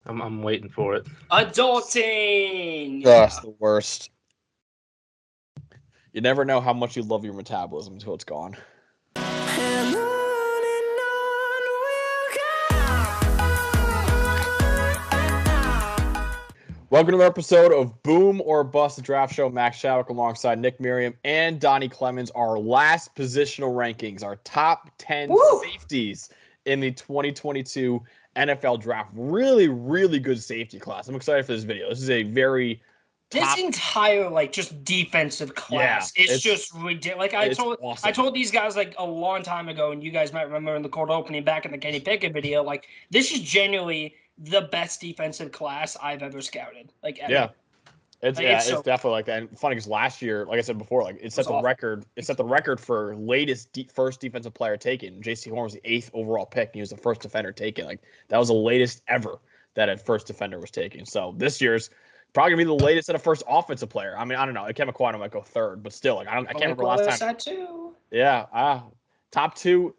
I'm waiting for it. Adulting. That's the worst. You never know how much you love your metabolism until it's gone. Welcome to another episode of Boom or Bust, the draft show. Max Chadwick alongside Nick Merriam and Donny Clemons. Our last positional rankings, our top 10 safeties in the 2022 NFL draft. Really, really good safety class. I'm excited for this video. This is a very This entire just defensive class, it's just ridiculous. I told these guys a long time ago, and you guys might remember in the cold opening back in the Kenny Pickett video. This is genuinely the best defensive class I've ever scouted. Ever. Yeah. It's definitely like that. And funny because last year, like I said before, it set the record. It set the record for first defensive player taken. J.C. Horn was the 8th overall pick, and he was the first defender taken. That was the latest ever that a first defender was taken. So this year's probably gonna be the latest at a first offensive player. I mean, I don't know. Kevin Quano might go 3rd, but still, I can't remember last time. Yeah, top two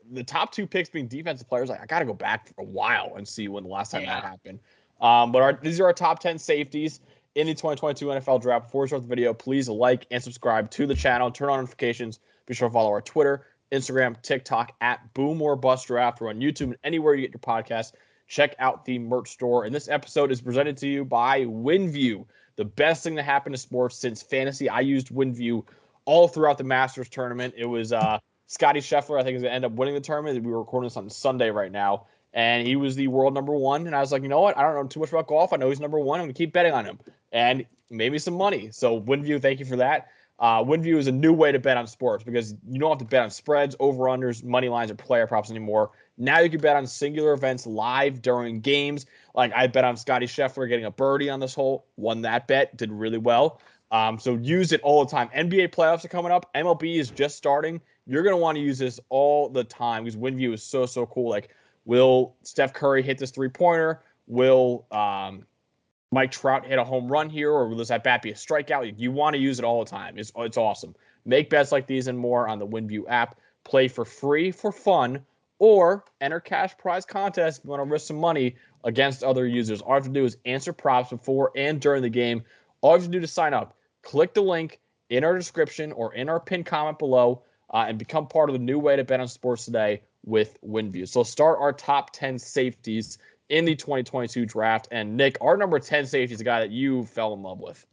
picks being defensive players. I got to go back for a while and see when the last time that happened. But these are our top 10 safeties in the 2022 NFL draft. Before we start the video, please like and subscribe to the channel. Turn on notifications. Be sure to follow our Twitter, Instagram, TikTok at Boom or Bust Draft. We're on YouTube and anywhere you get your podcasts. Check out the merch store. And this episode is presented to you by WinView, the best thing to happen to sports since fantasy. I used WinView all throughout the Masters tournament. It was Scotty Scheffler, I think, is going to end up winning the tournament. We were recording this on Sunday right now, and he was the world number 1. And I was like, you know what? I don't know too much about golf. I know he's number 1. I'm going to keep betting on him. And made me some money. So WinView, thank you for that. WinView is a new way to bet on sports because you don't have to bet on spreads, over-unders, money lines, or player props anymore. Now you can bet on singular events live during games. I bet on Scotty Scheffler getting a birdie on this hole. Won that bet. Did really well. So use it all the time. NBA playoffs are coming up. MLB is just starting. You're going to want to use this all the time because WinView is so, so cool. Will Steph Curry hit this three-pointer? Will Mike Trout hit a home run here, or will this at bat be a strikeout? You want to use it all the time. It's awesome. Make bets like these and more on the WinView app. Play for free for fun, or enter cash prize contests if you want to risk some money against other users. All you have to do is answer props before and during the game. All you have to do to sign up, click the link in our description or in our pinned comment below and become part of the new way to bet on sports today with WinView. So start our top 10 safeties in the 2022 draft. And Nick, our number 10 safety is a guy that you fell in love with.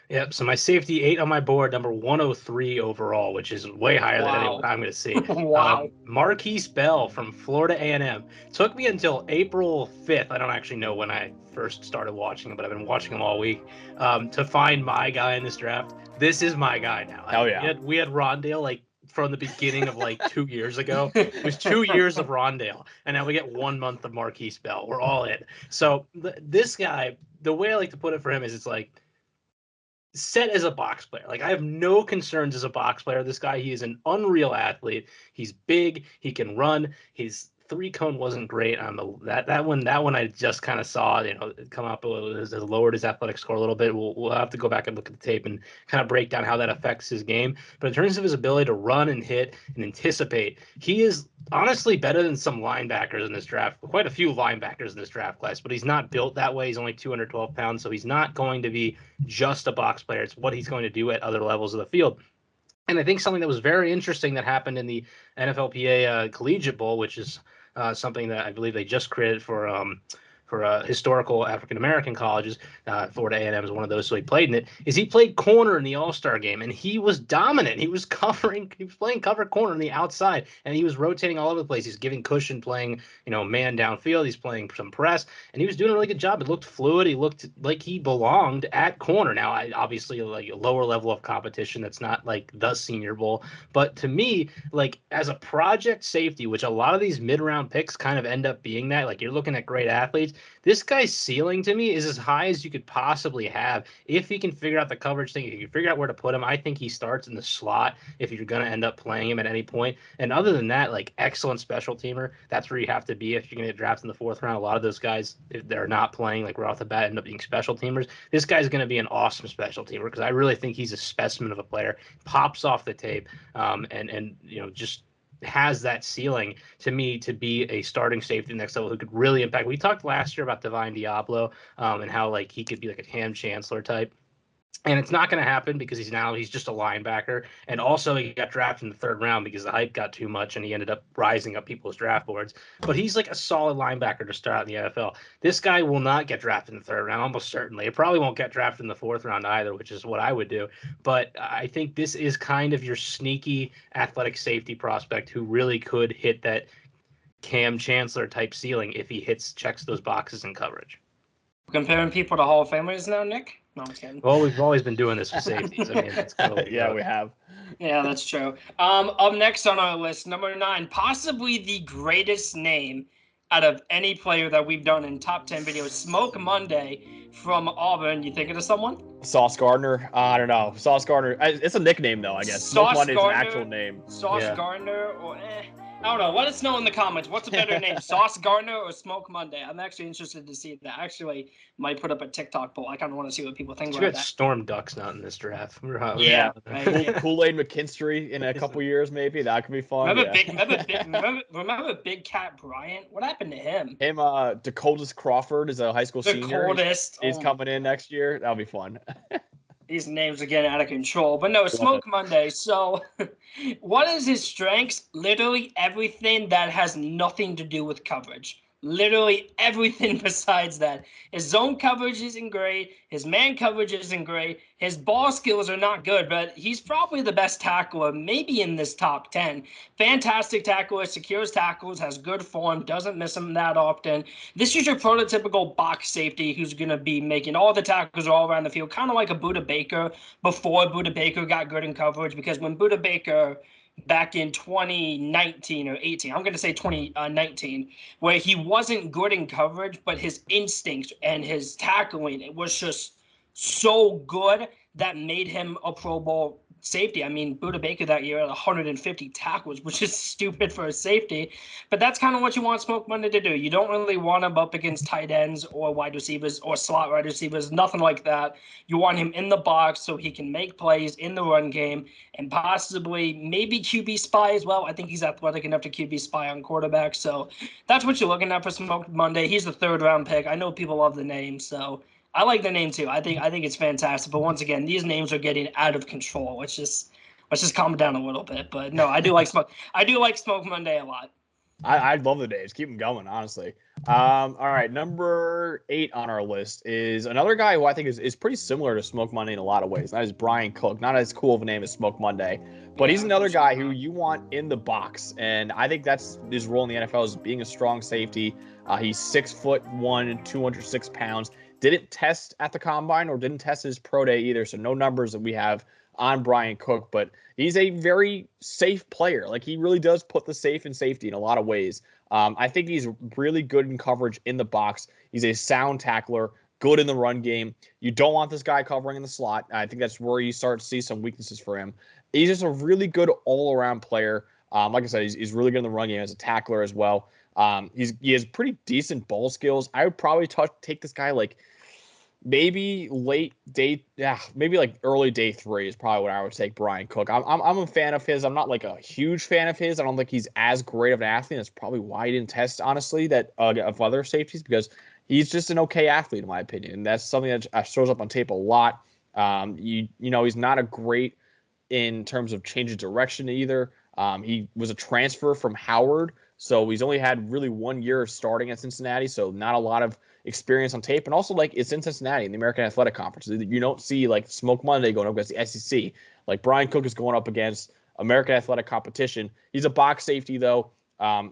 Yep. So my safety 8 on my board, number 103 overall, which is way higher than anyone I'm going to see. Wow. Markquese from Florida A&M. Took me until April 5th. I don't actually know when I first started watching him, but I've been watching him all week to find my guy in this draft. This is my guy now. Hell yeah. We had Rondale from the beginning of 2 years ago. It was 2 years of Rondale, and now we get 1 month of Markquese. We're all in. So this guy, the way I like to put it for him is it's set as a box player. I have no concerns as a box player. This guy, he is an unreal athlete. He's big. He can run. His 3-cone wasn't great on that one. I just kind of saw come up. It lowered his athletic score a little bit. We'll have to go back and look at the tape and kind of break down how that affects his game. But in terms of his ability to run and hit and anticipate, he is honestly better than some linebackers in this draft. Quite a few linebackers in this draft class, but he's not built that way. He's only 212 pounds, so he's not going to be just a box player. It's what he's going to do at other levels of the field. And I think something that was very interesting that happened in the NFLPA Collegiate Bowl, which is something that I believe they just created for historical African-American colleges. Florida A&M is one of those, so he played in it. He played corner in the All-Star game, and he was dominant. He was playing cover corner on the outside, and he was rotating all over the place. He's giving cushion, playing, man downfield. He's playing some press, and he was doing a really good job. It looked fluid. He looked like he belonged at corner. Now, obviously, a lower level of competition. That's not the Senior Bowl, but to me, as a project safety, which a lot of these mid-round picks kind of end up being that, you're looking at great athletes. This guy's ceiling to me is as high as you could possibly have if he can figure out the coverage thing. If you can figure out where to put him, I think he starts in the slot if you're going to end up playing him at any point. And other than that, excellent special teamer. That's where you have to be if you're going to get drafted in the 4th round. A lot of those guys, if they're not playing right off the bat, end up being special teamers. This guy's going to be an awesome special teamer because I really think he's a specimen of a player. Pops off the tape, and just has that ceiling to me to be a starting safety next level who could really impact. We talked last year about Divine Diablo and how like he could be like a Cam Chancellor type. And it's not going to happen because he's just a linebacker. And also he got drafted in the 3rd round because the hype got too much and he ended up rising up people's draft boards. But he's like a solid linebacker to start out in the NFL. This guy will not get drafted in the 3rd round, almost certainly. It probably won't get drafted in the 4th round either, which is what I would do. But I think this is kind of your sneaky athletic safety prospect who really could hit that Cam Chancellor type ceiling if he checks those boxes in coverage. Comparing people to Hall of Famers now, Nick? No, I'm kidding. Well, we've always been doing this with safeties. I mean, that's kind of yeah, we have. Yeah, that's true. Up next on our list, number 9, possibly the greatest name out of any player that we've done in top 10 videos, Smoke Monday from Auburn. You thinking of someone? Sauce Gardner. I don't know. Sauce Gardner. It's a nickname though, I guess. Smoke Monday is an actual name. Sauce Gardner or I don't know. Let us know in the comments. What's a better name, Sauce Gardner or Smoke Monday? I'm actually interested to see that. Actually, might put up a TikTok poll. I kind of want to see what people think about that. Storm Duck's not in this draft. Yeah. Kool-Aid McKinstry in a couple years, maybe. That could be fun. Remember Big Cat Bryan? What happened to him? Dakotas Crawford is a high school senior. He's coming in next year. That'll be fun. These names are getting out of control. But no, Smoke Monday. So what is his strengths? Literally everything that has nothing to do with coverage. Literally everything besides that. His zone coverage isn't great. His man coverage isn't great. His ball skills are not good, but he's probably the best tackler, maybe in this top 10. Fantastic tackler, secures tackles, has good form, doesn't miss them that often. This is your prototypical box safety who's going to be making all the tackles all around the field, kind of like a Budda Baker before Budda Baker got good in coverage, because when Budda Baker back in 2019 or 18, I'm going to say 2019, where he wasn't good in coverage, but his instincts and his tackling, it was just so good that made him a Pro Bowl safety. I mean, Budda Baker that year had 150 tackles, which is stupid for a safety, but that's kind of what you want Smoke Monday to do. You don't really want him up against tight ends or wide receivers or slot wide receivers, nothing like that. You want him in the box so he can make plays in the run game and possibly maybe QB spy as well. I think he's athletic enough to QB spy on quarterback. So that's what you're looking at for Smoke Monday. He's the 3rd round pick. I know people love the name, so I like the name too. I think it's fantastic. But once again, these names are getting out of control. Let's just calm down a little bit. But no, I do like Smoke Monday a lot. I love the names. Keep them going, honestly. All right, number 8 on our list is another guy who I think is pretty similar to Smoke Monday in a lot of ways. That is Bryan Cook. Not as cool of a name as Smoke Monday, but he's another guy who you want in the box. And I think that's his role in the NFL, is being a strong safety. He's 6'1" and 206 pounds. Didn't test at the combine or didn't test his pro day either, so no numbers that we have on Bryan Cook, but he's a very safe player. Like, he really does put the safe in safety in a lot of ways. I think he's really good in coverage in the box. He's a sound tackler, good in the run game. You don't want this guy covering in the slot. I think that's where you start to see some weaknesses for him. He's just a really good all-around player. Like I said, he's really good in the run game as a tackler as well. He has pretty decent ball skills. I would probably take this guy like maybe maybe like early day 3 is probably what I would take Bryan Cook. I'm a fan of his. I'm not like a huge fan of his. I don't think he's as great of an athlete. That's probably why he didn't test, honestly, that of other safeties, because he's just an okay athlete in my opinion. And that's something that shows up on tape a lot. You know, he's not a great in terms of change of direction either. He was a transfer from Howard, so he's only had really 1 year of starting at Cincinnati, so not a lot of experience on tape. And also, like, it's in Cincinnati in the American Athletic Conference. You don't see like Smoke Monday going up against the SEC. Like, Bryan Cook is going up against American Athletic competition. He's a box safety though.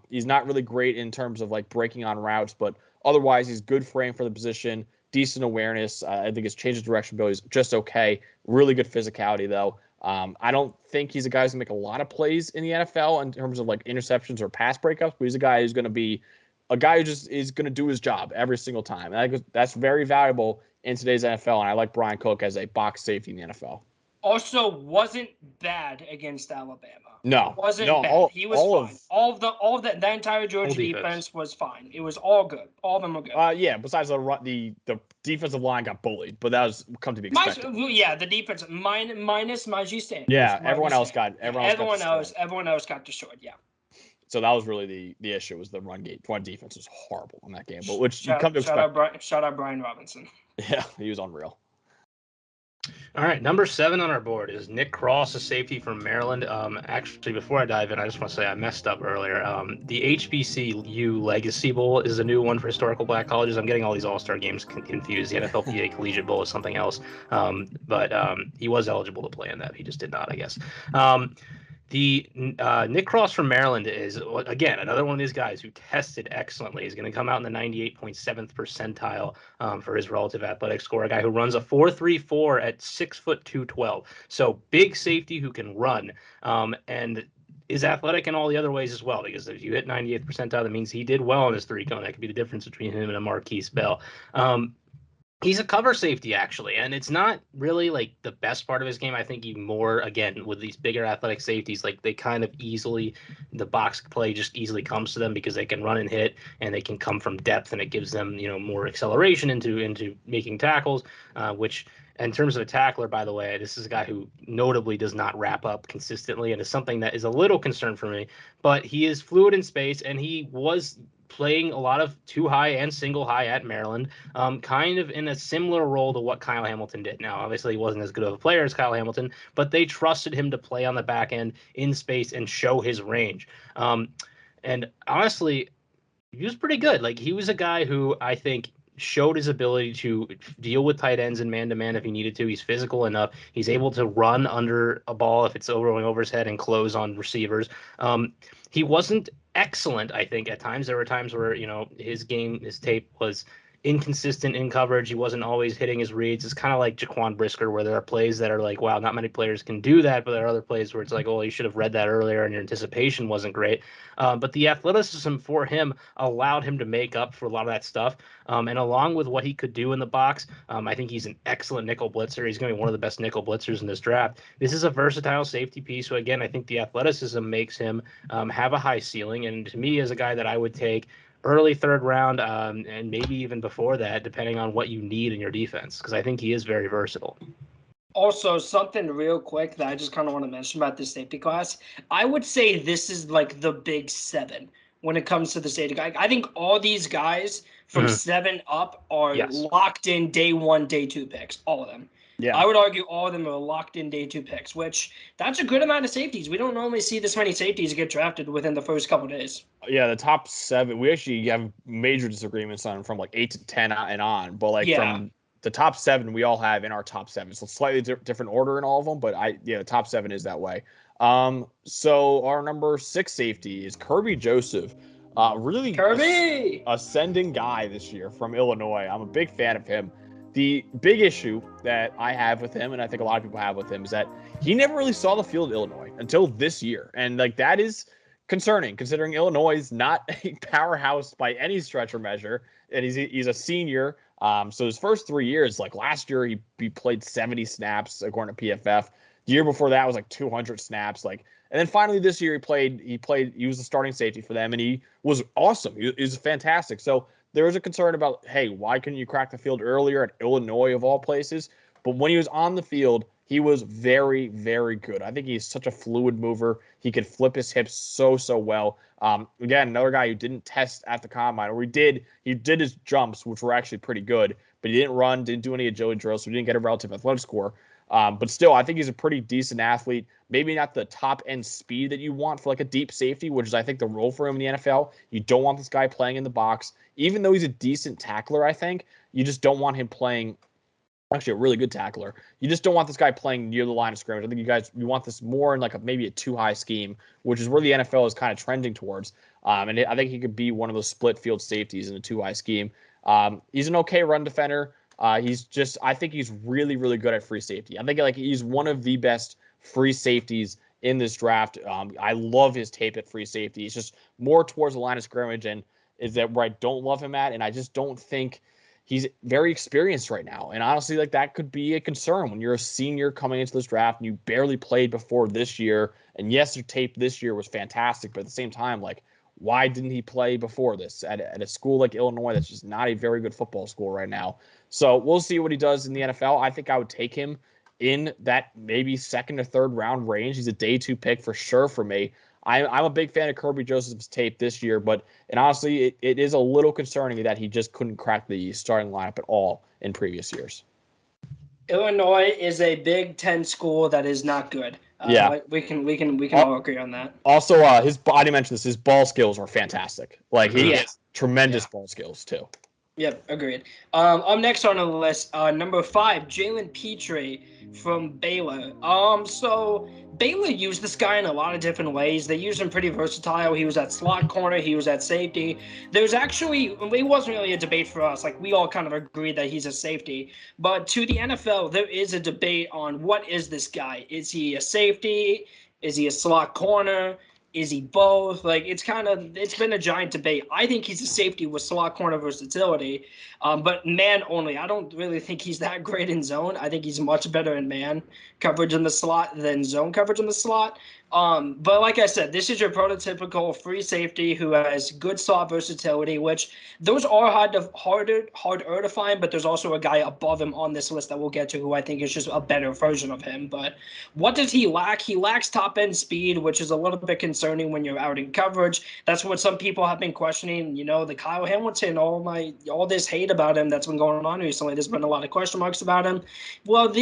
He's not really great in terms of like breaking on routes, but otherwise he's good frame for the position, decent awareness. I think his change of direction ability is just okay. Really good physicality though. I don't think he's a guy who's gonna make a lot of plays in the NFL in terms of like interceptions or pass breakups, but he's a guy who's going to be a guy who just is going to do his job every single time. And I think that's very valuable in today's NFL. And I like Bryan Cook as a box safety in the NFL. Also, wasn't bad against Alabama. No, wasn't bad. He was fine. All of that entire Georgia defense was fine. It was all good. All of them were good. Yeah. Besides the defensive line got bullied, but that was come to be expected. The defense minus Majee Stanton. Yeah, everyone else got destroyed. Yeah. So that was really the issue, was the run defense was horrible in that game. But which you shout come to expect. Shout out Brian Robinson. Yeah, he was unreal. All right, number 7 on our board is Nick Cross, a safety from Maryland. Actually, before I dive in, I just want to say I messed up earlier. The HBCU Legacy Bowl is a new one for historical black colleges. I'm getting all these all-star games confused. The NFLPA Collegiate Bowl is something else. But he was eligible to play in that. He just did not, I guess. The Nick Cross from Maryland is, again, another one of these guys who tested excellently. He's going to come out in the 98.7th percentile for his relative athletic score. A guy who runs a 4.34 at 6'2", 212. So big safety who can run and is athletic in all the other ways as well. Because if you hit 98th percentile, that means he did well on his 3-cone. That could be the difference between him and a Markquese Bell. He's a cover safety, actually, and it's not really like the best part of his game. I think he more, again, with these bigger athletic safeties, like they kind of easily, the box play just easily comes to them because they can run and hit and they can come from depth, and it gives them, more acceleration into making tackles, which in terms of a tackler, by the way, this is a guy who notably does not wrap up consistently, and is something that is a little concern for me, but he is fluid in space, and he was playing a lot of 2-high and single high at Maryland, kind of in a similar role to what Kyle Hamilton did. Now, obviously, he wasn't as good of a player as Kyle Hamilton, but they trusted him to play on the back end in space and show his range. And honestly, he was pretty good. Like, he was a guy who I think showed his ability to deal with tight ends and man-to-man if he needed to. He's physical enough. He's able to run under a ball if it's going over his head and close on receivers. He wasn't excellent, I think, at times. There were times where, his tape was inconsistent in coverage. He wasn't always hitting his reads. It's kind of like Jaquan Brisker, where there are plays that are like, wow, not many players can do that, but there are other plays where it's like, oh, you should have read that earlier and your anticipation wasn't great. But the athleticism for him allowed him to make up for a lot of that stuff. And along with what he could do in the box, I think he's an excellent nickel blitzer. He's going to be one of the best nickel blitzers in this draft. This is a versatile safety piece. So again, I think the athleticism makes him have a high ceiling. And to me, as a guy that I would take early 3rd round, and maybe even before that, depending on what you need in your defense, because I think he is very versatile. Also, something real quick that I just kind of want to mention about this safety class, I would say this is like the big 7 when it comes to the safety guy. I think all these guys from 7 up are locked in day 1, day 2 picks, all of them. Yeah, I would argue all of them are locked in day 2 picks, which that's a good amount of safeties. We don't normally see this many safeties get drafted within the first couple of days. Yeah, the top 7, we actually have major disagreements on from like 8 to 10 and on, but from the top 7 we all have in our top 7. So slightly different order in all of them, but the top 7 is that way. So our number 6 safety is Kerby Joseph. Really Kerby, ascending guy this year from Illinois. I'm a big fan of him. The big issue that I have with him, and I think a lot of people have with him, is that he never really saw the field at Illinois until this year. And that is concerning, considering Illinois is not a powerhouse by any stretch or measure. And he's a senior. So his first 3 years, like last year, he played 70 snaps according to PFF. The year before that was like 200 snaps. And then finally this year he was the starting safety for them, and he was awesome. He was fantastic. So there was a concern about, hey, why couldn't you crack the field earlier at Illinois of all places? But when he was on the field, he was very, very good. I think he's such a fluid mover. He could flip his hips so well. Again, another guy who didn't test at the combine, or he did his jumps, which were actually pretty good, but he didn't run, didn't do any agility drills, so he didn't get a relative athletic score. But still, I think he's a pretty decent athlete. Maybe not the top end speed that you want for like a deep safety, which is I think the role for him in the NFL. You don't want this guy playing in the box. Even though he's a decent tackler, I think, you just don't want him playing, actually a really good tackler. You just don't want this guy playing near the line of scrimmage. I think you want this more in like maybe a 2-high scheme, which is where the NFL is kind of trending towards. And I think he could be one of those split field safeties in a 2-high scheme. He's an okay run defender. I think he's really, really good at free safety. I think he's one of the best free safeties in this draft. I love his tape at free safety. He's just more towards the line of scrimmage, and is that where I don't love him at. And I just don't think he's very experienced right now. And honestly, that could be a concern when you're a senior coming into this draft and you barely played before this year. And yes, your tape this year was fantastic, but at the same time, why didn't he play before this at a school like Illinois that's just not a very good football school right now? So we'll see what he does in the NFL. I think I would take him in that maybe 2nd or 3rd round range. He's a day 2 pick for sure for me. I'm a big fan of Kerby Joseph's tape this year, and honestly, it is a little concerning that he just couldn't crack the starting lineup at all in previous years. Illinois is a Big Ten school that is not good. We can all agree on that. Also, I didn't mention this. His ball skills are fantastic. Like he has tremendous ball skills too. Yep, agreed. Up next on the list, number 5, Jalen Pitre from Baylor. So Baylor used this guy in a lot of different ways. They used him pretty versatile. He was at slot corner. He was at safety. There's actually, it wasn't really a debate for us. Like, we all kind of agreed that he's a safety. But to the NFL, there is a debate on what is this guy? Is he a safety? Is he a slot corner? Is he both? Like, it's been a giant debate. I think he's a safety with slot corner versatility, but man only. I don't really think he's that great in zone. I think he's much better in man coverage in the slot than zone coverage in the slot. But like I said, this is your prototypical free safety who has good slot versatility, which those are harder to find, but there's also a guy above him on this list that we'll get to who I think is just a better version of him. But what does he lack? He lacks top-end speed, which is a little bit concerning when you're out in coverage. That's what some people have been questioning, the Kyle Hamilton, all this hate about him that's been going on recently. There's been a lot of question marks about him. Well,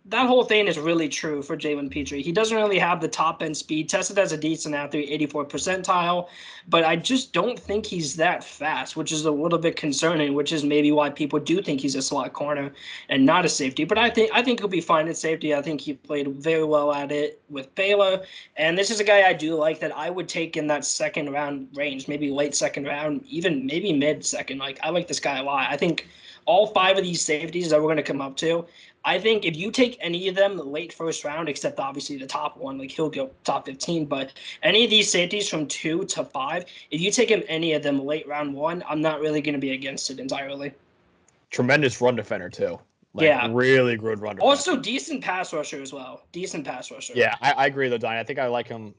that whole thing is really true for Jalen Pitre. He doesn't really have the top-end speed, tested as a decent athlete, 84th percentile, but I just don't think he's that fast, which is a little bit concerning, which is maybe why people do think he's a slot corner and not a safety. But I think he'll be fine at safety. I think he played very well at it with Baylor, and this is a guy I do like that I would take in that second-round range, maybe late second round, even maybe mid-second. Like, I like this guy a lot. I think all 5 of these safeties that we're going to come up to, I think if you take any of them the late first round, except obviously the top one, like he'll go top 15, but any of these safeties from 2 to 5, if you take him any of them late round 1, I'm not really going to be against it entirely. Tremendous run defender too. Really good run defender. Also decent pass rusher as well. Yeah, I agree though, Donnie. I think I like him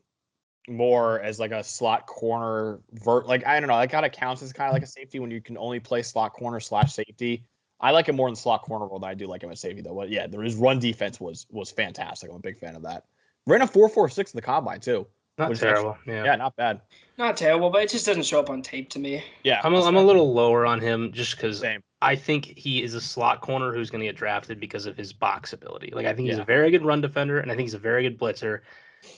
more as like a slot corner. I don't know. That kind of counts as kind of like a safety when you can only play slot corner / safety. I like him more in the slot corner role than I do like him at safety, though. But yeah, his run defense was fantastic. I'm a big fan of that. Ran a 4.46 in the combine too. Not terrible. Yeah, not bad. Not terrible, but it just doesn't show up on tape to me. Yeah, I'm a little lower on him just because I think he is a slot corner who's going to get drafted because of his box ability. Like, I think he's a very good run defender, and I think he's a very good blitzer.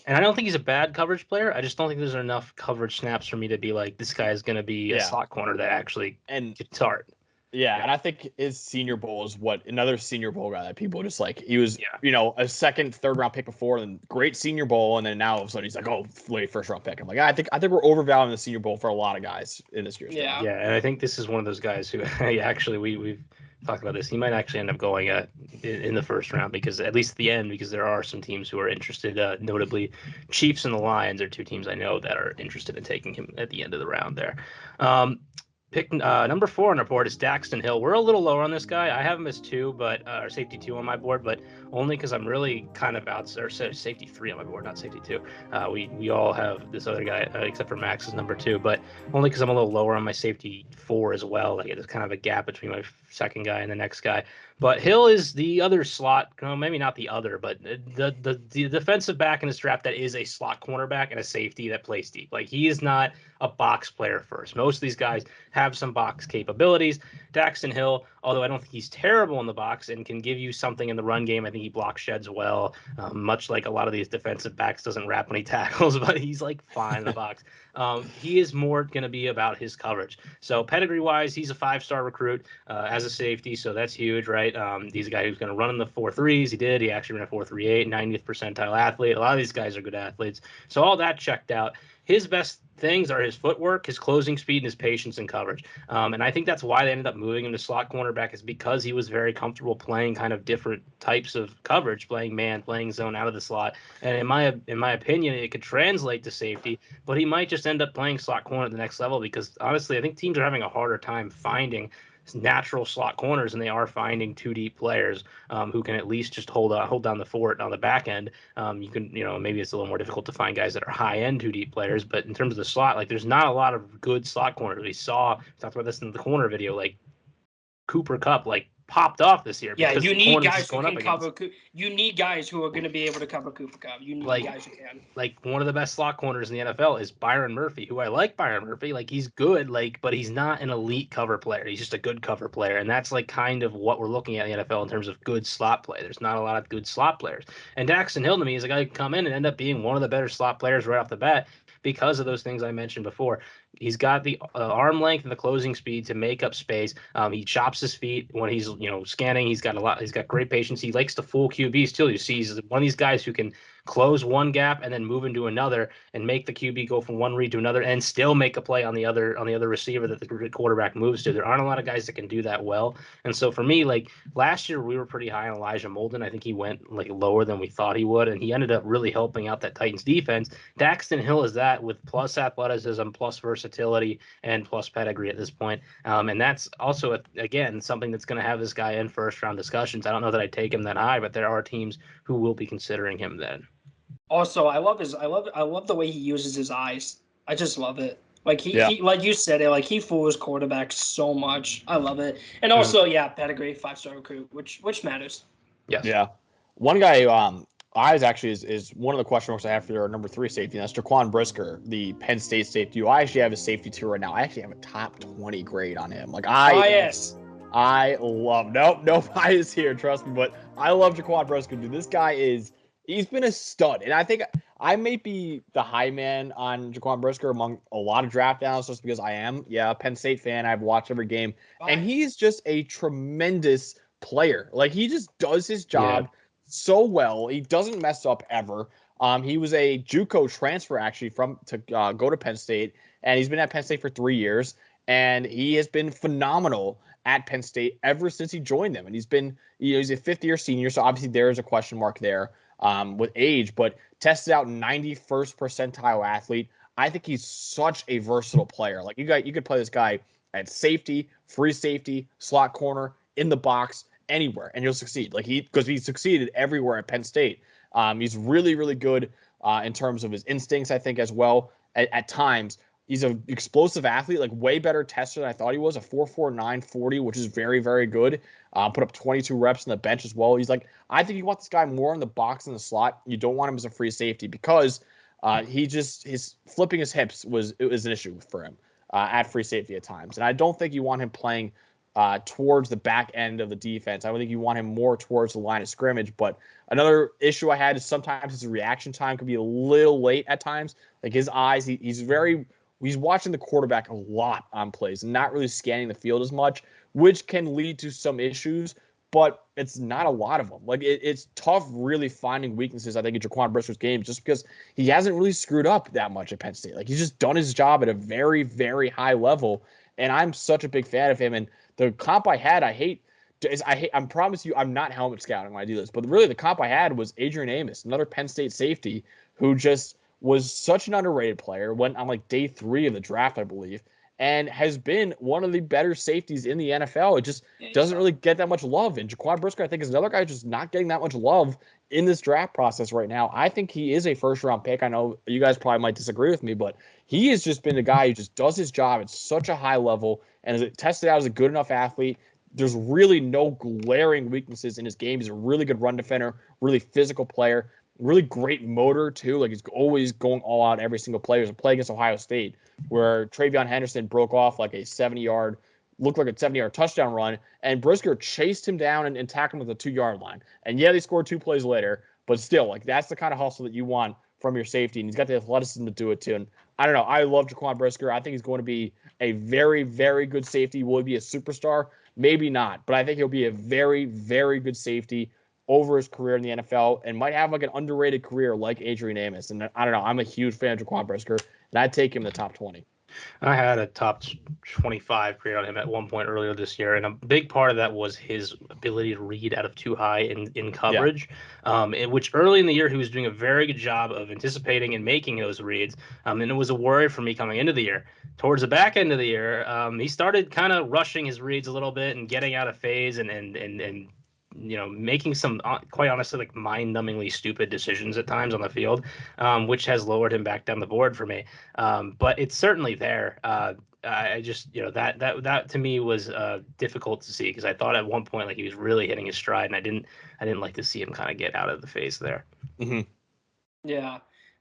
And I don't think he's a bad coverage player. I just don't think there's enough coverage snaps for me to be like, this guy is going to be a slot corner that actually can start. Yeah, and I think his Senior Bowl is another Senior Bowl guy that people just like. He was, a second, third round pick before, and great Senior Bowl, and then now all of a sudden he's like, late first round pick. I'm like, I think we're overvaluing the Senior Bowl for a lot of guys in this year's draft. Yeah, and I think this is one of those guys who actually we've talked about this. He might actually end up going in the first round because at least at the end, because there are some teams who are interested. Notably, Chiefs and the Lions are 2 teams I know that are interested in taking him at the end of the round there. Pick number 4 on our board is Daxton Hill. We're a little lower on this guy. I have him as 2, but or safety 2 on my board, but only because I'm really kind of safety 3 on my board, not safety 2. We all have this other guy except for Max is number 2, but only because I'm a little lower on my safety 4 as well. Like, there's kind of a gap between my second guy and the next guy. But Hill is the other slot, maybe not the other, but the defensive back in this draft that is a slot cornerback and a safety that plays deep. Like, he is not a box player first. Most of these guys have some box capabilities. Daxton Hill, although I don't think he's terrible in the box and can give you something in the run game, I think he block sheds well, much like a lot of these defensive backs, doesn't wrap when he tackles, but he's like fine in the box. He is more going to be about his coverage. So pedigree-wise, he's a 5-star recruit as a safety, so that's huge, right? He's a guy who's going to run in the 4.3s. He did. He actually ran a 4.38, 90th percentile athlete. A lot of these guys are good athletes. So all that checked out. His best things are his footwork, his closing speed, and his patience and coverage. And I think that's why they ended up moving him to slot cornerback, is because he was very comfortable playing kind of different types of coverage, playing man, playing zone out of the slot. And in my opinion, it could translate to safety, but he might just end up playing slot corner at the next level because, honestly, I think teams are having a harder time finding natural slot corners, and they are finding 2 deep players who can at least just hold down the fort on the back end. You can, maybe it's a little more difficult to find guys that are high end 2 deep players, but in terms of the slot, like, there's not a lot of good slot corners. We talked about this in the corner video, like Cooper Kupp, like popped off this year. Yeah, you need guys who can cover. You need guys who are going to be able to cover Cooper Kupp. You need guys who can. Like one of the best slot corners in the NFL is Byron Murphy, who I like. Byron Murphy, like he's good, but he's not an elite cover player. He's just a good cover player, and that's like kind of what we're looking at in the NFL in terms of good slot play. There's not a lot of good slot players, and Daxton Hill to me is a guy who can come in and end up being one of the better slot players right off the bat because of those things I mentioned before. He's got the arm length and the closing speed to make up space. He chops his feet when he's scanning. He's got great patience. He likes to fool QBs too. You see, he's one of these guys who can close one gap and then move into another and make the QB go from one read to another and still make a play on the other receiver that the quarterback moves to. There aren't a lot of guys that can do that well. And so for me, like last year, we were pretty high on Elijah Molden. I think he went like lower than we thought he would, and he ended up really helping out that Titans defense. Daxton Hill is that with plus athleticism, plus versatility, and plus pedigree at this point. And that's also, again, something that's going to have this guy in first round discussions. I don't know that I'd take him that high, but there are teams who will be considering him then. Also, I love the way he uses his eyes. I just love it. Like he like you said it, like he fools quarterbacks so much. I love it. And also, pedigree, 5-star recruit, which matters. Yes. Yeah. One guy eyes actually is one of the question marks I have for your number 3 safety. And that's Jaquan Brisker, the Penn State safety. I actually have a safety tier right now. I actually have a top 20 grade on him. Like I love no bias here, trust me, but I love Jaquan Brisker, dude. This guy he's been a stud. And I think I may be the high man on Jaquan Brisker among a lot of draft analysts just because I am, a Penn State fan. I've watched every game. And he's just a tremendous player. Like, he just does his job so well. He doesn't mess up ever. He was a JUCO transfer, actually, to go to Penn State. And he's been at Penn State for 3 years. And he has been phenomenal at Penn State ever since he joined them. And he's been, he's a 5th-year senior, so obviously there is a question mark there. With age, but tested out 91st percentile athlete. I think he's such a versatile player. Like you could play this guy at safety, free safety, slot corner, in the box, anywhere, and you'll succeed. Because he succeeded everywhere at Penn State. He's really, really good in terms of his instincts, I think, as well. At times, he's an explosive athlete, like way better tester than I thought he was. A 4.49 40, which is very, very good. Put up 22 reps on the bench as well. He's like, I think you want this guy more in the box than the slot. You don't want him as a free safety because his flipping his hips was an issue for him at free safety at times. And I don't think you want him playing towards the back end of the defense. I don't think you want him more towards the line of scrimmage. But another issue I had is sometimes his reaction time could be a little late at times. Like his eyes, he's watching the quarterback a lot on plays and not really scanning the field as much, which can lead to some issues, but it's not a lot of them. Like it's tough really finding weaknesses, I think, in Jaquan Brisker's game just because he hasn't really screwed up that much at Penn State. Like he's just done his job at a very, very high level, and I'm such a big fan of him. And the comp I had, I promise you I'm not helmet scouting when I do this, but really the comp I had was Adrian Amos, another Penn State safety who just was such an underrated player, went on like day 3 of the draft, I believe, and has been one of the better safeties in the NFL. It just doesn't really get that much love. And Jaquan Brisker, I think, is another guy just not getting that much love in this draft process right now. I think he is a first-round pick. I know you guys probably might disagree with me, but he has just been a guy who just does his job at such a high level and is tested out as a good enough athlete. There's really no glaring weaknesses in his game. He's a really good run defender, really physical player. Really great motor, too. Like, he's always going all out every single play. There's a play against Ohio State where Travion Henderson broke off like a 70-yard, looked like a 70-yard touchdown run, and Brisker chased him down and tackled him at the 2-yard line. And, they scored 2 plays later, but still, like, that's the kind of hustle that you want from your safety, and he's got the athleticism to do it, too. And I don't know. I love Jaquan Brisker. I think he's going to be a very, very good safety. Will he be a superstar? Maybe not, but I think he'll be a very, very good safety over his career in the NFL and might have like an underrated career like Adrian Amos. And I don't know. I'm a huge fan of Jaquan Brisker, and I'd take him in the top 20. I had a top 25 grade on him at one point earlier this year, and a big part of that was his ability to read out of too high in coverage, in which early in the year he was doing a very good job of anticipating and making those reads, and it was a worry for me coming into the year. Towards the back end of the year, he started kind of rushing his reads a little bit and getting out of phase and making some quite honestly like mind-numbingly stupid decisions at times on the field, which has lowered him back down the board for me. But it's certainly there. I just that to me was difficult to see, because I thought at one point like he was really hitting his stride, and I didn't like to see him kind of get out of the phase there. Mm-hmm. Yeah.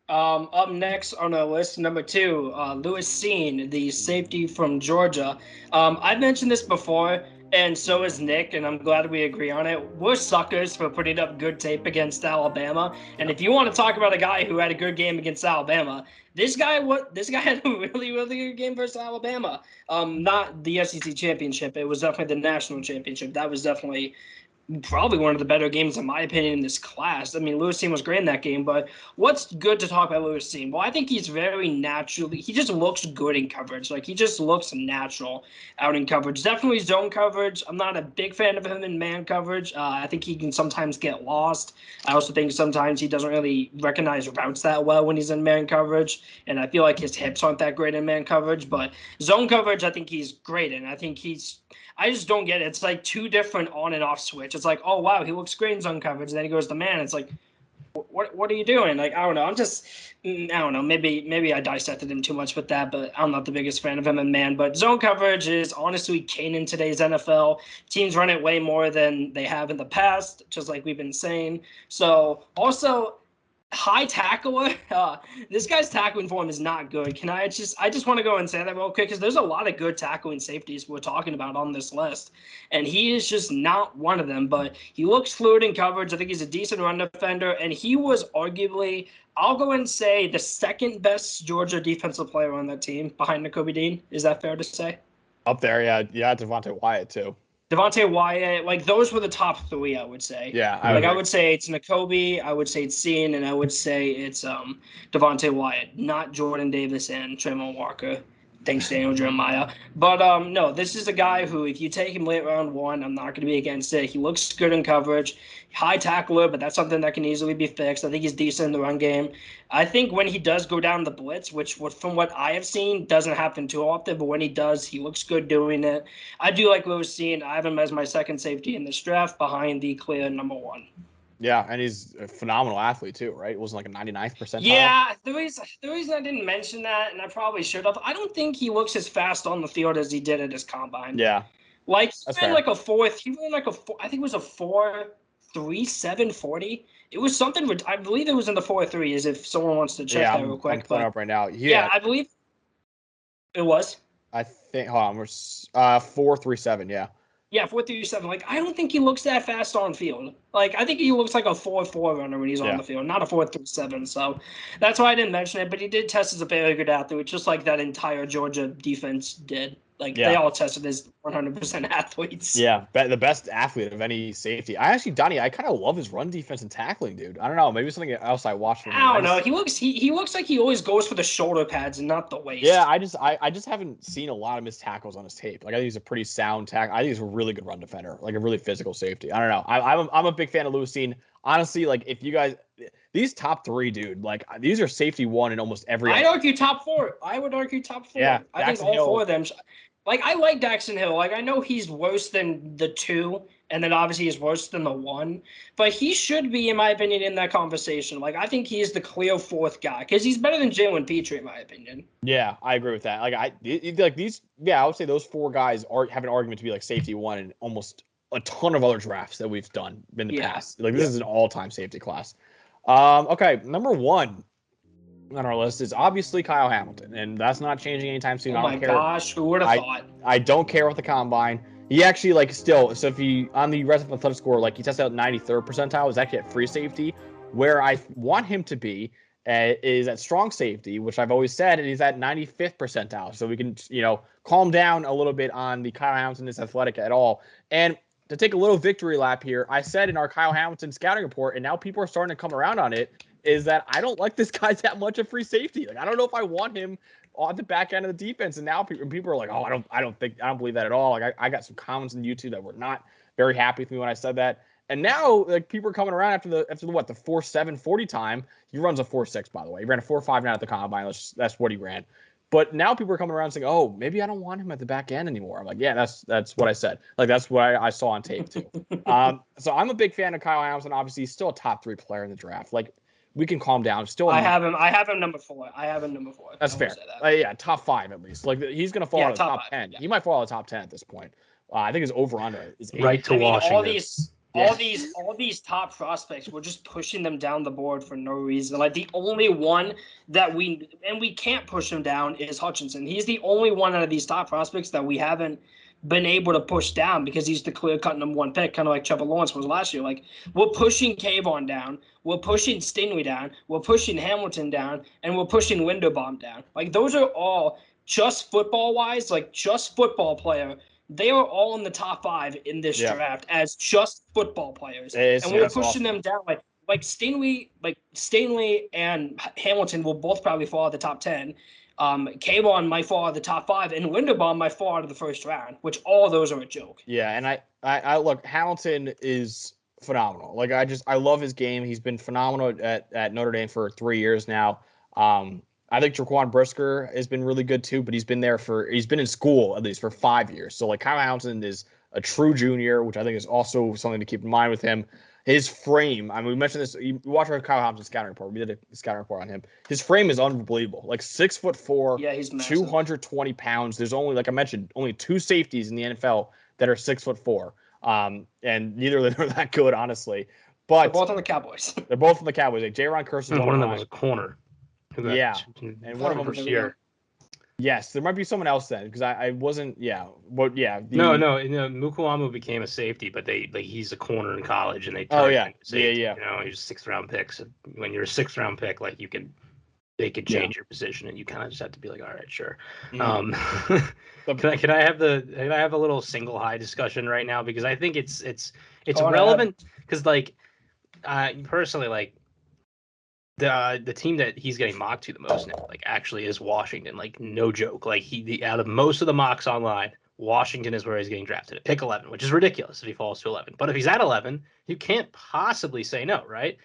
Up next on our list, number 2, Lewis Cine, the safety from Georgia. I've mentioned this before, and so is Nick, and I'm glad we agree on it. We're suckers for putting up good tape against Alabama. And if you want to talk about a guy who had a good game against Alabama, this guy had a really, really good game versus Alabama. Not the SEC championship. It was definitely the national championship. That was definitely probably one of the better games, in my opinion, in this class. I mean, Lewis Cine was great in that game, but what's good to talk about Lewis Cine? Well, I think he's very naturally – he just looks good in coverage. Like, he just looks natural out in coverage. Definitely zone coverage. I'm not a big fan of him in man coverage. I think he can sometimes get lost. I also think sometimes he doesn't really recognize routes that well when he's in man coverage, and I feel like his hips aren't that great in man coverage. But zone coverage, I think he's great in. I think I just don't get it. It's like two different on and off switch. It's like, oh, wow, he looks great in zone coverage. And then he goes to man. It's like, what are you doing? Like, I don't know. I don't know. Maybe I dissected him too much with that, but I'm not the biggest fan of him in man. But zone coverage is honestly king in today's NFL. Teams run it way more than they have in the past, just like we've been saying. So also, high tackler. This guy's tackling form is not good. I just want to go and say that real quick, because there's a lot of good tackling safeties we're talking about on this list, and he is just not one of them. But he looks fluid in coverage. I think he's a decent run defender, and he was arguably, I'll go and say, the second best Georgia defensive player on that team behind Nakobe Dean. Is that fair to say? Up there, yeah. Devontae Wyatt too. Devontae Wyatt, like those were the top 3, I would say. Yeah, I would say it's Nakobe, I would say it's Cine, and I would say it's Devontae Wyatt, not Jordan Davis and Tremont Walker. Thanks, Daniel Jeremiah. But no, this is a guy who, if you take him late round 1, I'm not going to be against it. He looks good in coverage, high tackler, but that's something that can easily be fixed. I think he's decent in the run game. I think when he does go down the blitz, which from what I have seen doesn't happen too often, but when he does, he looks good doing it. I do like Lewis Cine. I have him as my second safety in this draft behind the clear number 1. Yeah, and he's a phenomenal athlete too, right? It wasn't like a 99th percentile. Yeah, the reason I didn't mention that, and I probably should have, I don't think he looks as fast on the field as he did at his combine. Yeah. Like, he ran like a 4, I think it was a 4.37 40. It was something, I believe it was in the 4.3, as if someone wants to check that real quick. I'm pulling up right now. Yeah, I believe it was. I think, hold on, we're 4.37, yeah. Yeah, 4.37. Like, I don't think he looks that fast on field. Like, I think he looks like a 4.4 runner when he's on the field, not a 4.37. So that's why I didn't mention it. But he did test as a very good athlete, just like that entire Georgia defense did. Like, they all tested as 100% athletes. Yeah, the best athlete of any safety. Donnie, I kind of love his run defense and tackling, dude. I don't know, maybe something else I watched from him. I don't know. He looks like he always goes for the shoulder pads and not the waist. Yeah, I just haven't seen a lot of his tackles on his tape. Like, I think he's a pretty sound tackle. I think he's a really good run defender, like a really physical safety. I don't know. I'm a big fan of Lewis Cine. Honestly, like, if you guys, these top 3, dude, like, these are safety 1 in almost every. I'd argue top 4. I would argue top 4. Yeah, I think all 4 of them. Like, I like Daxton Hill. Like, I know he's worse than the 2, and then obviously he's worse than the 1. But he should be, in my opinion, in that conversation. Like, I think he is the clear 4th guy, because he's better than Jalen Pitre, in my opinion. Yeah, I agree with that. Like, I would say those 4 guys have an argument to be like safety 1 in almost a ton of other drafts that we've done in the past. Like, this is an all-time safety class. Okay, number 1 on our list is obviously Kyle Hamilton, and that's not changing anytime soon. Oh my gosh, who would have thought? I don't care with the combine. He actually, like, still, so if he, on the rest of the athletic score, like, he tested out 93rd percentile, is actually at free safety. Where I want him to be is at strong safety, which I've always said, and he's at 95th percentile. So we can, calm down a little bit on the Kyle Hamilton is athletic at all. And to take a little victory lap here, I said in our Kyle Hamilton scouting report, and now people are starting to come around on it, is that I don't like this guy that much at free safety. Like, I don't know if I want him on the back end of the defense. And now people are like, oh, I don't believe that at all. Like, I got some comments on YouTube that were not very happy with me when I said that. And now, like, people are coming around after the 4.7 40 time. He runs a 4.6, by the way. He ran a 4.59 at the combine. That's what he ran. But now people are coming around saying, "Oh, maybe I don't want him at the back end anymore." I'm like, "Yeah, that's what I said. Like that's what I saw on tape too." So I'm a big fan of Kyle Hamilton. Obviously, he's still a top 3 player in the draft. Like we can calm down. Still, I have him number 4. That's fair. Yeah, top 5 at least. Like he's gonna fall out of the top 10. Yeah. He might fall out of the top 10 at this point. I think his over/under is 8. Right to Washington. All these top prospects, we're just pushing them down the board for no reason. Like the only one that we can't push him down is Hutchinson. He's the only one out of these top prospects that we haven't been able to push down because he's the clear-cut number 1 pick, kind of like Trevor Lawrence was last year. Like we're pushing Kayvon down, we're pushing Stingley down, we're pushing Hamilton down, and we're pushing Linderbaum down. Like those are all just football-wise, like just football player. They are all in the top 5 in this draft as just football players, and we're pushing them down. Like Stingley and Hamilton will both probably fall out of the top 10. Kayvon might fall out of the top 5, and Linderbaum might fall out of the first round. Which all of those are a joke. Yeah, and I look, Hamilton is phenomenal. Like I love his game. He's been phenomenal at Notre Dame for 3 years now. I think Jaquan Brisker has been really good too, but he's been in school at least for 5 years. So like Kyle Hamilton is a true junior, which I think is also something to keep in mind with him. His frame, I mean, we mentioned this. You watch our Kyle Hamilton scouting report. We did a scouting report on him. His frame is unbelievable. Like 6'4", yeah, he's massive. 220 pounds. There's only, like I mentioned, only 2 safeties in the NFL that are 6'4". And neither of them are that good, honestly. But they're both on the Cowboys. They're both on the Cowboys. Like J-Ron Kerson's one of them was a corner. Yeah, and one of them was here. Yes, there might be someone else then because I wasn't. Yeah, but yeah. No. Mukuamu became a safety, but he's a corner in college, and they turned him into safety. Yeah. You know, he's a 6th round pick. So when you're a 6th round pick, like they could change your position, and you kind of just have to be like, all right, sure. Mm-hmm. Can I have a little single high discussion right now because I think it's relevant because like personally like. The team that he's getting mocked to the most now, like actually is Washington. Like no joke. Like out of most of the mocks online, Washington is where he's getting drafted at pick 11, which is ridiculous if he falls to 11. But if he's at 11, you can't possibly say no, right?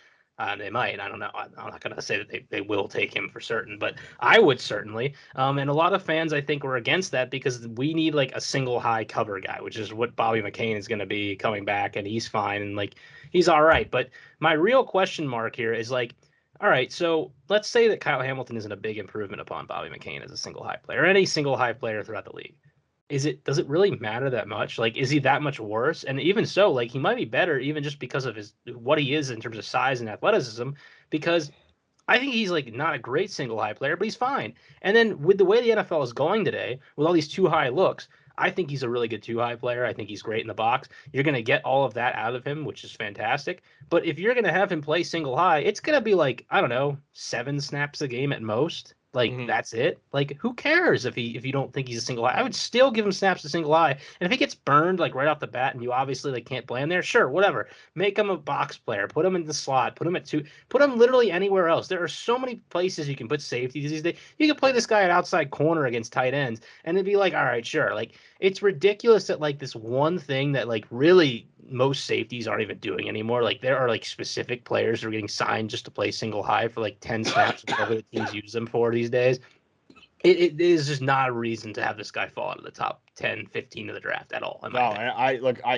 They might. I don't know. I'm not going to say that they will take him for certain, but I would certainly. And a lot of fans, I think, were against that because we need like a single high cover guy, which is what Bobby McCain is going to be coming back, and he's fine and like he's all right. But my real question mark here is like, all right, so let's say that Kyle Hamilton isn't a big improvement upon Bobby McCain as a single high player or any single high player throughout the league. Does it really matter that much? Like, is he that much worse? And even so, like he might be better even just because of what he is in terms of size and athleticism, because I think he's like not a great single high player, but he's fine. And then with the way the NFL is going today, with all these 2 high looks, I think he's a really good 2 high player. I think he's great in the box. You're going to get all of that out of him, which is fantastic. But if you're going to have him play single high, it's going to be like, I don't know, 7 snaps a game at most. Like, that's it. Like, who cares if you don't think he's a single high? I would still give him snaps to single high. And if he gets burned, like, right off the bat, and you obviously, like, can't play him there, sure, whatever. Make him a box player. Put him in the slot. Put him at 2. Put him literally anywhere else. There are so many places you can put safeties these days. You can play this guy at outside corner against tight ends, and it'd be like, all right, sure. Like, it's ridiculous that, like, this one thing that, like, really most safeties aren't even doing anymore. Like, there are, like, specific players who are getting signed just to play single high for, like, 10 snaps, whatever the teams use them for these days. It is just not a reason to have this guy fall out of the top 10, 15 of the draft at all.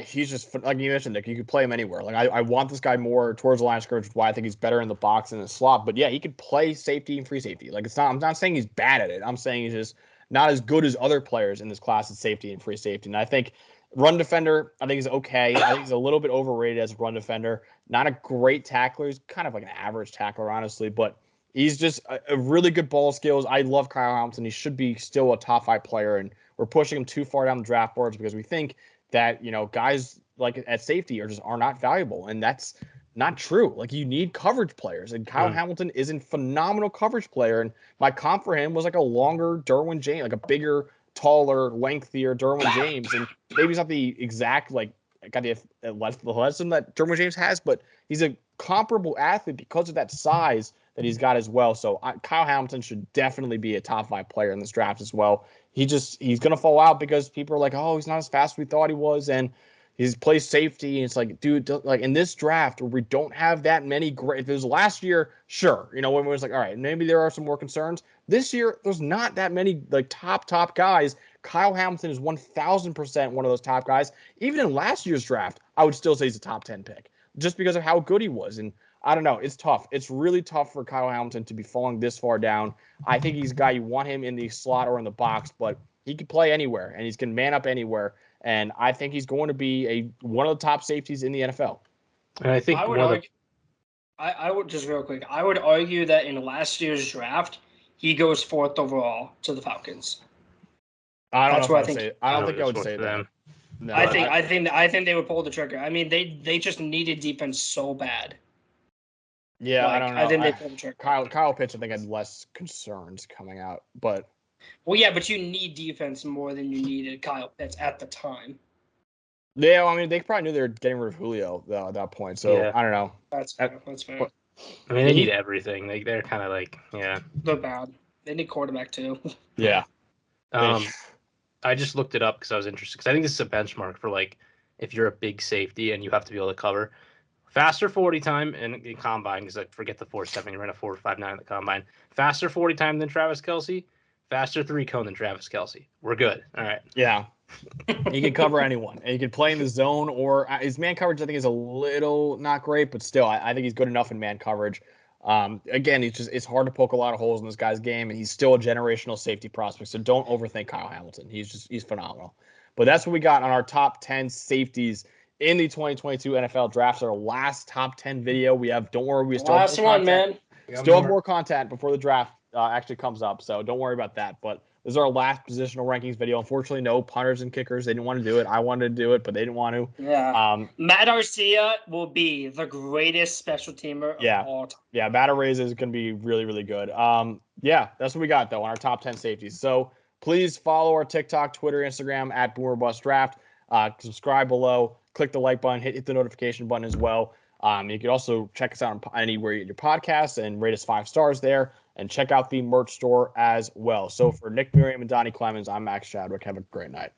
He's just, like you mentioned, Nick, you could play him anywhere. Like, I want this guy more towards the line of scrimmage, which is why I think he's better in the box and the slot. But yeah, he could play safety and free safety. Like, I'm not saying he's bad at it. I'm saying he's just not as good as other players in this class at safety and free safety. And I think run defender, I think he's okay. I think he's a little bit overrated as a run defender. Not a great tackler. He's kind of like an average tackler, honestly, but he's just a really good ball skills. I love Kyle Hamilton. He should be still a top 5 player, and we're pushing him too far down the draft boards because we think that, you know, guys like at safety are not valuable, and that's not true. Like, you need coverage players, and Kyle Hamilton is a phenomenal coverage player, and my comp for him was like a longer Derwin James, like a bigger, taller, lengthier Derwin James, and maybe he's not the exact, like, got the athleticism that Derwin James has, but he's a comparable athlete because of that size that he's got as well. So Kyle Hamilton should definitely be a top 5 player in this draft as well. He's going to fall out because people are like, oh, he's not as fast as we thought he was. And He's plays safety, and it's like, dude, like in this draft where we don't have that many great. If it was last year, sure, when it was like, all right, maybe there are some more concerns. This year, there's not that many like top guys. Kyle Hamilton is 1,000% one of those top guys. Even in last year's draft, I would still say he's a top 10 pick just because of how good he was. And I don't know, it's tough. It's really tough for Kyle Hamilton to be falling this far down. I think he's a guy you want him in the slot or in the box, but he can play anywhere and he's can man up anywhere. And I think he's going to be one of the top safeties in the NFL. And I think I would just real quick. I would argue that in last year's draft, he goes 4th overall to the Falcons. I don't think I would say that. No, I think they would pull the trigger. I mean, they just needed defense so bad. Yeah, I don't know. I think they pulled the trigger. Kyle Pitts, I think, had less concerns coming out, but. Well, yeah, but you need defense more than you needed Kyle Pitts at the time. Yeah, I mean, they probably knew they were getting rid of Julio at that point, so yeah. I don't know. That's fair. But, I mean, they need everything. They're kind of like, yeah. They're bad. They need quarterback, too. Yeah. I just looked it up because I was interested, because I think this is a benchmark for, like, if you're a big safety and you have to be able to cover. Faster 40 time in combine, because I forget the 4.7. You ran a 4.59 in the combine. Faster 40 time than Travis Kelce. Faster 3-cone than Travis Kelce. We're good. All right. Yeah. He can cover anyone. And he can play in the zone, or his man coverage, I think, is a little not great, but still, I think he's good enough in man coverage. Again, it's hard to poke a lot of holes in this guy's game, and he's still a generational safety prospect, so don't overthink Kyle Hamilton. He's phenomenal. But that's what we got on our top 10 safeties in the 2022 NFL Draft. Our last top 10 video. Don't worry, we still have more content. Still have more content before the draft actually comes up, so don't worry about that. But this is our last positional rankings video. Unfortunately, no punters and kickers. They didn't want to do it. I wanted to do it, but they didn't want to. Yeah. Matt Arcia will be the greatest special teamer of all time. Yeah, Matt Arcia is going to be really, really good. Yeah, that's what we got, though, on our top 10 safeties. So please follow our TikTok, Twitter, Instagram, @BoomerBustDraft. Subscribe below. Click the like button. Hit the notification button as well. You can also check us out on anywhere you get your podcasts and rate us 5 stars there. And check out the merch store as well. So for Nick, Merriam, and Donny Clemons, I'm Max Chadwick. Have a great night.